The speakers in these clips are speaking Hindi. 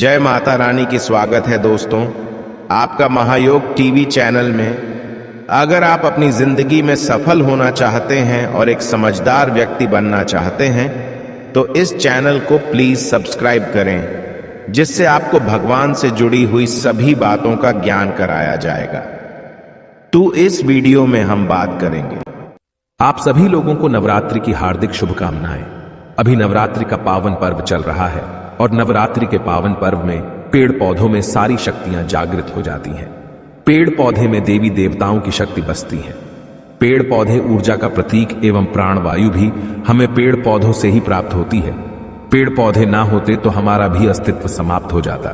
जय माता रानी की स्वागत है दोस्तों आपका महायोग टीवी चैनल में। अगर आप अपनी जिंदगी में सफल होना चाहते हैं और एक समझदार व्यक्ति बनना चाहते हैं तो इस चैनल को प्लीज सब्सक्राइब करें, जिससे आपको भगवान से जुड़ी हुई सभी बातों का ज्ञान कराया जाएगा। तो इस वीडियो में हम बात करेंगे। आप सभी लोगों को नवरात्रि की हार्दिक शुभकामनाएं। अभी नवरात्रि का पावन पर्व चल रहा है और नवरात्रि के पावन पर्व में पेड़ पौधों में सारी शक्तियां जागृत हो जाती हैं। पेड़ पौधे में देवी देवताओं की शक्ति बसती है। पेड़ पौधे ऊर्जा का प्रतीक एवं प्राणवायु भी हमें पेड़ पौधों से ही प्राप्त होती है। पेड़ पौधे ना होते तो हमारा भी अस्तित्व समाप्त हो जाता।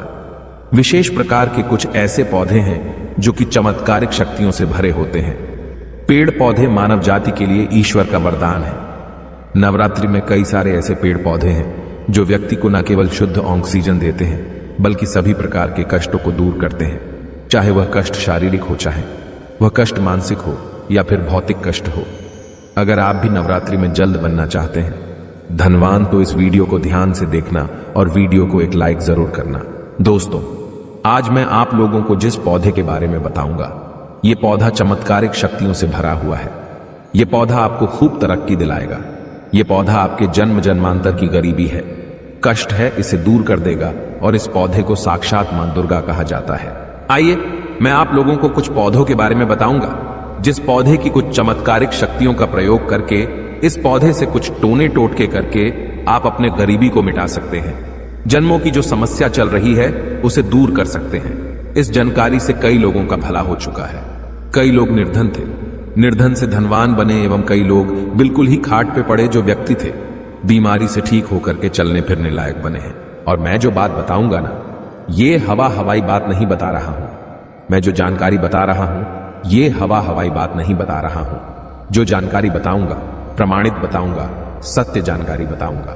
विशेष प्रकार के कुछ ऐसे पौधे हैं जो कि चमत्कारिक शक्तियों से भरे होते हैं। पेड़ पौधे मानव जाति के लिए ईश्वर का वरदान है। नवरात्रि में कई सारे ऐसे पेड़ पौधे हैं जो व्यक्ति को न केवल शुद्ध ऑक्सीजन देते हैं बल्कि सभी प्रकार के कष्टों को दूर करते हैं, चाहे वह कष्ट शारीरिक हो, चाहे वह कष्ट मानसिक हो या फिर भौतिक कष्ट हो। अगर आप भी नवरात्रि में जल्द बनना चाहते हैं धनवान तो इस वीडियो को ध्यान से देखना और वीडियो को एक लाइक जरूर करना। दोस्तों, आज मैं आप लोगों को जिस पौधे के बारे में बताऊंगा ये पौधा चमत्कारिक शक्तियों से भरा हुआ है। यह पौधा आपको खूब तरक्की दिलाएगा। यह पौधा आपके जन्म जन्मांतर की गरीबी है, कष्ट है, इसे दूर कर देगा और इस पौधे को साक्षात मां दुर्गा कहा जाता है। आइए मैं आप लोगों को कुछ पौधों के बारे में बताऊंगा जिस पौधे की कुछ चमत्कारिक शक्तियों का प्रयोग करके, इस पौधे से कुछ टोने टोटके करके आप अपने गरीबी को मिटा सकते हैं। जन्मों की जो समस्या चल रही है उसे दूर कर सकते हैं। इस जानकारी से कई लोगों का भला हो चुका है। कई लोग निर्धन थे, निर्धन से धनवान बने एवं कई लोग बिल्कुल ही खाट पे पड़े जो व्यक्ति थे बीमारी से ठीक होकर के चलने फिरने लायक बने हैं। और मैं जो बात बताऊंगा ना, ये हवाई बात नहीं बता रहा हूं। मैं जो जानकारी बता रहा हूं ये हवाई बात नहीं बता रहा हूं। जो जानकारी बताऊंगा प्रमाणित बताऊंगा, सत्य जानकारी बताऊंगा।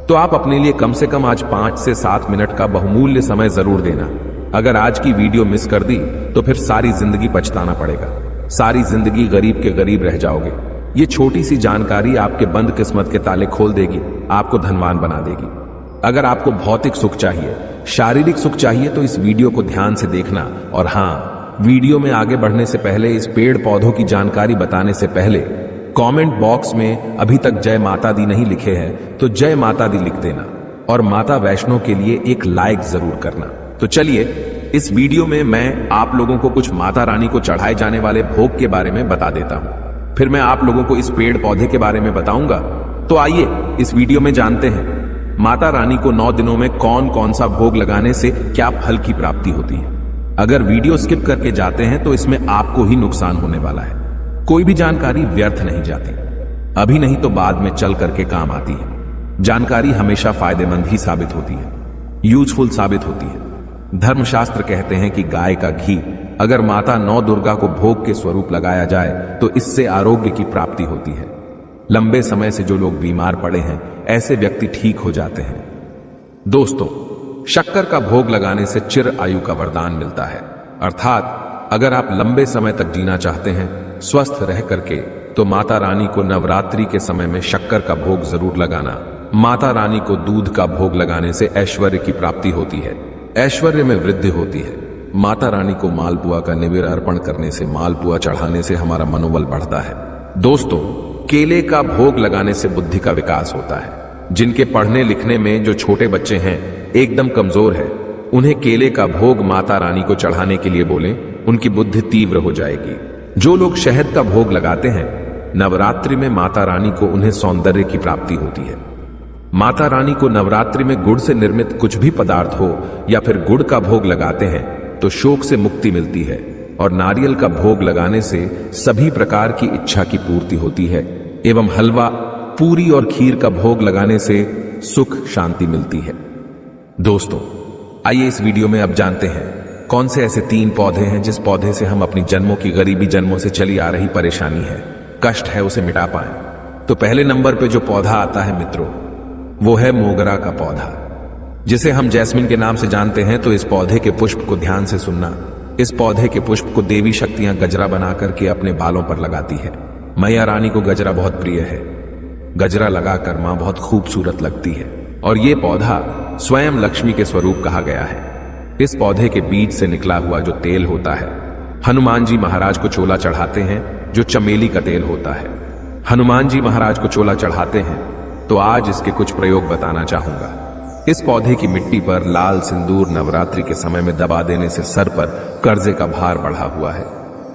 तो आप अपने लिए कम से कम आज 5 से 7 मिनट का बहुमूल्य समय जरूर देना। अगर आज की वीडियो मिस कर दी तो फिर सारी जिंदगी पछताना पड़ेगा, सारी जिंदगी गरीब के गरीब रह जाओगे। ये छोटी सी जानकारी आपके बंद किस्मत के ताले खोल देगी, आपको धनवान बना देगी। अगर आपको भौतिक सुख चाहिए, शारीरिक सुख चाहिए तो इस वीडियो को ध्यान से देखना। और हाँ, वीडियो में आगे बढ़ने से पहले, इस पेड़ पौधों की जानकारी बताने से पहले कमेंट बॉक्स में अभी तक जय माता दी नहीं लिखे हैं तो जय माता दी लिख देना और माता वैष्णो के लिए एक लाइक जरूर करना। तो चलिए इस वीडियो में मैं आप लोगों को कुछ माता रानी को चढ़ाए जाने वाले भोग के बारे में बता देता हूं। फिर मैं आप लोगों को इस पेड़ पौधे के बारे में बताऊंगा। तो आइए इस वीडियो में जानते हैं माता रानी को 9 दिनों में कौन कौन सा भोग लगाने से क्या फल की प्राप्ति होती है। अगर वीडियो स्किप करके जाते हैं तो इसमें आपको ही नुकसान होने वाला है। कोई भी जानकारी व्यर्थ नहीं जाती, अभी नहीं तो बाद में चल करके काम आती है। जानकारी हमेशा फायदेमंद ही साबित होती है, यूजफुल साबित होती है। धर्मशास्त्र कहते हैं कि गाय का घी अगर माता नौ दुर्गा को भोग के स्वरूप लगाया जाए तो इससे आरोग्य की प्राप्ति होती है। लंबे समय से जो लोग बीमार पड़े हैं ऐसे व्यक्ति ठीक हो जाते हैं। दोस्तों, शक्कर का भोग लगाने से चिर आयु का वरदान मिलता है। अर्थात अगर आप लंबे समय तक जीना चाहते हैं स्वस्थ रह करके तो माता रानी को नवरात्रि के समय में शक्कर का भोग जरूर लगाना। माता रानी को दूध का भोग लगाने से ऐश्वर्य की प्राप्ति होती है, ऐश्वर्य में वृद्धि होती है। माता रानी को मालपुआ का निवेद्य अर्पण करने से, मालपुआ चढ़ाने से हमारा मनोबल बढ़ता है। दोस्तों, केले का भोग लगाने से बुद्धि का विकास होता है। जिनके पढ़ने लिखने में जो छोटे बच्चे हैं एकदम कमजोर है, उन्हें केले का भोग माता रानी को चढ़ाने के लिए बोलें, उनकी बुद्धि तीव्र हो जाएगी। जो लोग शहद का भोग लगाते हैं नवरात्रि में माता रानी को उन्हें सौंदर्य की प्राप्ति होती है। माता रानी को नवरात्रि में गुड़ से निर्मित कुछ भी पदार्थ हो या फिर गुड़ का भोग लगाते हैं तो शोक से मुक्ति मिलती है। और नारियल का भोग लगाने से सभी प्रकार की इच्छा की पूर्ति होती है। एवं हलवा, पूरी और खीर का भोग लगाने से सुख शांति मिलती है। दोस्तों, आइए इस वीडियो में अब जानते हैं कौन से ऐसे 3 पौधे हैं जिस पौधे से हम अपनी जन्मों की गरीबी, जन्मों से चली आ रही परेशानी है, कष्ट है, उसे मिटा पाए। तो पहले नंबर पे जो पौधा आता है मित्रों, वो है मोगरा का पौधा, जिसे हम जैस्मिन के नाम से जानते हैं। तो इस पौधे के पुष्प को ध्यान से सुनना। इस पौधे के पुष्प को देवी शक्तियां गजरा बना करके अपने बालों पर लगाती है। मैया रानी को गजरा बहुत प्रिय है। गजरा लगाकर मां बहुत खूबसूरत लगती है। और ये पौधा स्वयं लक्ष्मी के स्वरूप कहा गया है। इस पौधे के बीज से निकला हुआ जो तेल होता है, हनुमान जी महाराज को चोला चढ़ाते हैं, जो चमेली का तेल होता है। हनुमान जी महाराज को चोला चढ़ाते हैं, तो आज इसके कुछ प्रयोग बताना चाहूंगा। इस पौधे की मिट्टी पर लाल सिंदूर नवरात्रि के समय में दबा देने से सर पर कर्जे का भार बढ़ा हुआ है,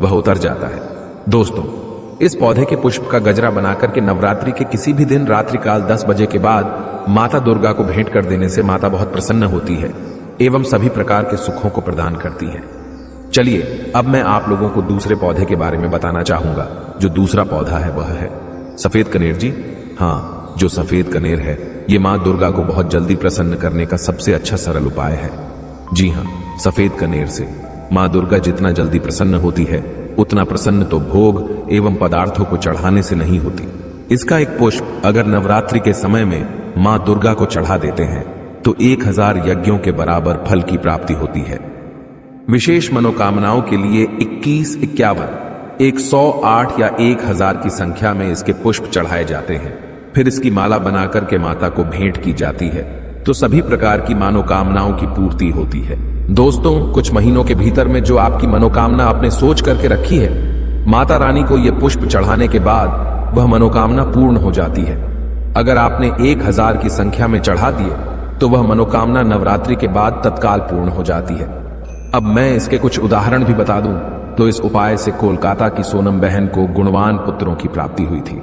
वह उतर जाता है। दोस्तों, इस पौधे के पुष्प का गजरा बनाकर के नवरात्रि के किसी भी दिन रात्रि काल 10 बजे के बाद माता दुर्गा को भेंट कर देने से माता बहुत प्रसन्न होती है एवं सभी प्रकार के सुखों को प्रदान करती है। चलिए अब मैं आप लोगों को दूसरे पौधे के बारे में बताना चाहूंगा। जो दूसरा पौधा है वह है सफेद कनेर जी। हाँ, जो सफेद कनेर है ये मां दुर्गा को बहुत जल्दी प्रसन्न करने का सबसे अच्छा सरल उपाय है। जी हाँ, सफेद कनेर से मां दुर्गा जितना जल्दी प्रसन्न होती है उतना प्रसन्न तो भोग एवं पदार्थों को चढ़ाने से नहीं होती। इसका एक पुष्प अगर नवरात्रि के समय में मां दुर्गा को चढ़ा देते हैं तो 1000 यज्ञों के बराबर फल की प्राप्ति होती है। विशेष मनोकामनाओं के लिए 21, 51, 108 या 1000 की संख्या में इसके पुष्प चढ़ाए जाते हैं। फिर इसकी माला बनाकर के माता को भेंट की जाती है तो सभी प्रकार की मनोकामनाओं की पूर्ति होती है। दोस्तों, कुछ महीनों के भीतर में जो आपकी मनोकामना आपने सोच करके रखी है, माता रानी को यह पुष्प चढ़ाने के बाद वह मनोकामना पूर्ण हो जाती है। अगर आपने 1000 की संख्या में चढ़ा दिए तो वह मनोकामना नवरात्रि के बाद तत्काल पूर्ण हो जाती है। अब मैं इसके कुछ उदाहरण भी बता दूं तो इस उपाय से कोलकाता की सोनम बहन को गुणवान पुत्रों की प्राप्ति हुई थी।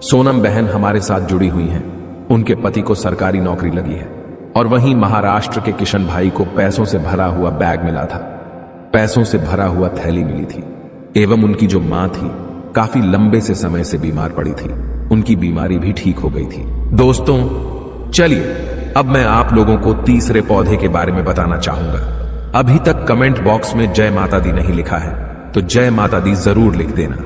सोनम बहन हमारे साथ जुड़ी हुई हैं, उनके पति को सरकारी नौकरी लगी है। और वहीं महाराष्ट्र के किशन भाई को पैसों से भरा हुआ बैग मिला था, पैसों से भरा हुआ थैली मिली थी। एवं उनकी जो मां थी काफी लंबे से समय से बीमार पड़ी थी, उनकी बीमारी भी ठीक हो गई थी। दोस्तों, चलिए अब मैं आप लोगों को तीसरे पौधे के बारे में बताना चाहूंगा। अभी तक कमेंट बॉक्स में जय माता दी नहीं लिखा है तो जय माता दी जरूर लिख देना।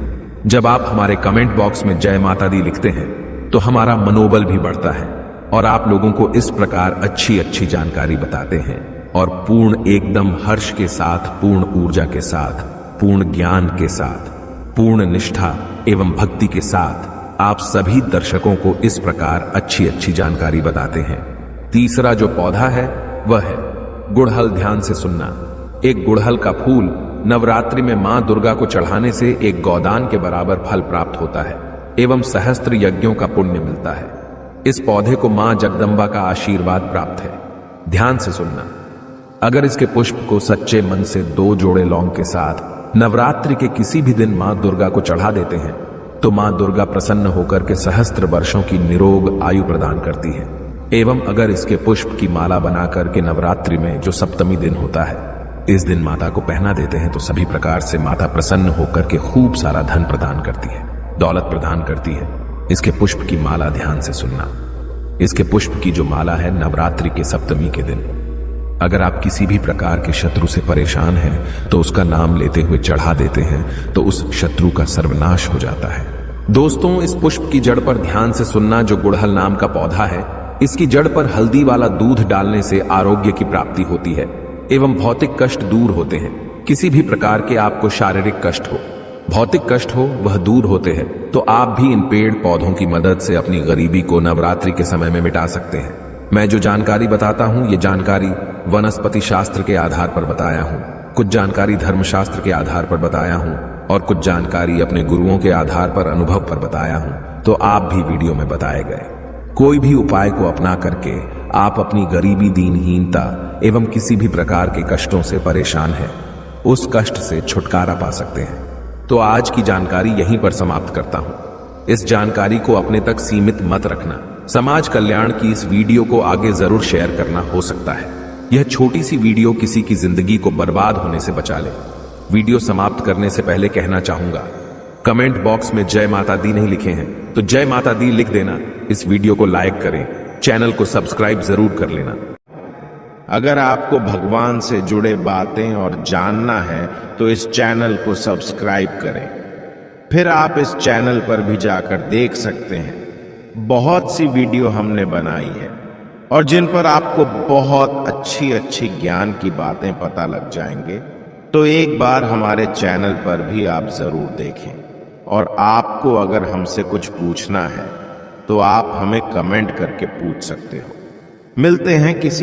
जब आप हमारे कमेंट बॉक्स में जय माता दी लिखते हैं तो हमारा मनोबल भी बढ़ता है और आप लोगों को इस प्रकार अच्छी अच्छी जानकारी बताते हैं और पूर्ण एकदम हर्ष के साथ, पूर्ण ऊर्जा के साथ, पूर्ण ज्ञान के साथ, पूर्ण निष्ठा एवं भक्ति के साथ आप सभी दर्शकों को इस प्रकार अच्छी अच्छी जानकारी बताते हैं। तीसरा जो पौधा है वह है गुड़हल। ध्यान से सुनना। एक गुड़हल का फूल नवरात्रि में मां दुर्गा को चढ़ाने से एक गोदान के बराबर फल प्राप्त होता है एवं सहस्त्र यज्ञों का पुण्य मिलता है। इस पौधे को मां जगदम्बा का आशीर्वाद प्राप्त है। ध्यान से सुनना। अगर इसके पुष्प को सच्चे मन से 2 जोड़े लौंग के साथ नवरात्रि के किसी भी दिन मां दुर्गा को चढ़ा देते हैं तो मां दुर्गा प्रसन्न होकर के सहस्त्र वर्षों की निरोग आयु प्रदान करती है। एवं अगर इसके पुष्प की माला बनाकर के नवरात्रि में जो सप्तमी दिन होता है, इस दिन माता को पहना देते हैं तो सभी प्रकार से माता प्रसन्न होकर के खूब सारा धन प्रदान करती है, दौलत प्रदान करती है। इसके पुष्प की माला ध्यान से सुनना। इसके पुष्प की जो माला है नवरात्रि के सप्तमी के दिन अगर आप किसी भी प्रकार के शत्रु से परेशान हैं तो उसका नाम लेते हुए चढ़ा देते हैं तो उस शत्रु का सर्वनाश हो जाता है। दोस्तों, इस पुष्प की जड़ पर ध्यान से सुनना। जो गुड़हल नाम का पौधा है, इसकी जड़ पर हल्दी वाला दूध डालने से आरोग्य की प्राप्ति होती है एवं भौतिक कष्ट दूर होते हैं। किसी भी प्रकार के आपको शारीरिक कष्ट हो, भौतिक कष्ट हो, वह दूर होते हैं। तो आप भी इन पेड़ पौधों की मदद से अपनी गरीबी को नवरात्रि के समय में मिटा सकते हैं। मैं जो जानकारी बताता हूं ये जानकारी वनस्पति शास्त्र के आधार पर बताया हूं, कुछ जानकारी धर्मशास्त्र के आधार पर बताया हूं और कुछ जानकारी अपने गुरुओं के आधार पर अनुभव पर बताया हूं। तो आप भी वीडियो में बताए गए कोई भी उपाय को अपना करके आप अपनी गरीबी, दीनहीनता एवं किसी भी प्रकार के कष्टों से परेशान हैं, उस कष्ट से छुटकारा पा सकते हैं। तो आज की जानकारी यहीं पर समाप्त करता हूं। इस जानकारी को अपने तक सीमित मत रखना। समाज कल्याण की इस वीडियो को आगे जरूर शेयर करना। हो सकता है यह छोटी सी वीडियो किसी की जिंदगी को बर्बाद होने से बचा ले। वीडियो समाप्त करने से पहले कहना चाहूंगा, कमेंट बॉक्स में जय माता दी नहीं लिखे हैं तो जय माता दी लिख देना। इस वीडियो को लाइक करें, चैनल को सब्सक्राइब जरूर कर लेना। अगर आपको भगवान से जुड़े बातें और जानना है तो इस चैनल को सब्सक्राइब करें। फिर आप इस चैनल पर भी जाकर देख सकते हैं, बहुत सी वीडियो हमने बनाई है और जिन पर आपको बहुत अच्छी अच्छी ज्ञान की बातें पता लग जाएंगे। तो एक बार हमारे चैनल पर भी आप जरूर देखें। और आपको अगर हमसे कुछ पूछना है तो आप हमें कमेंट करके पूछ सकते हो। मिलते हैं किसी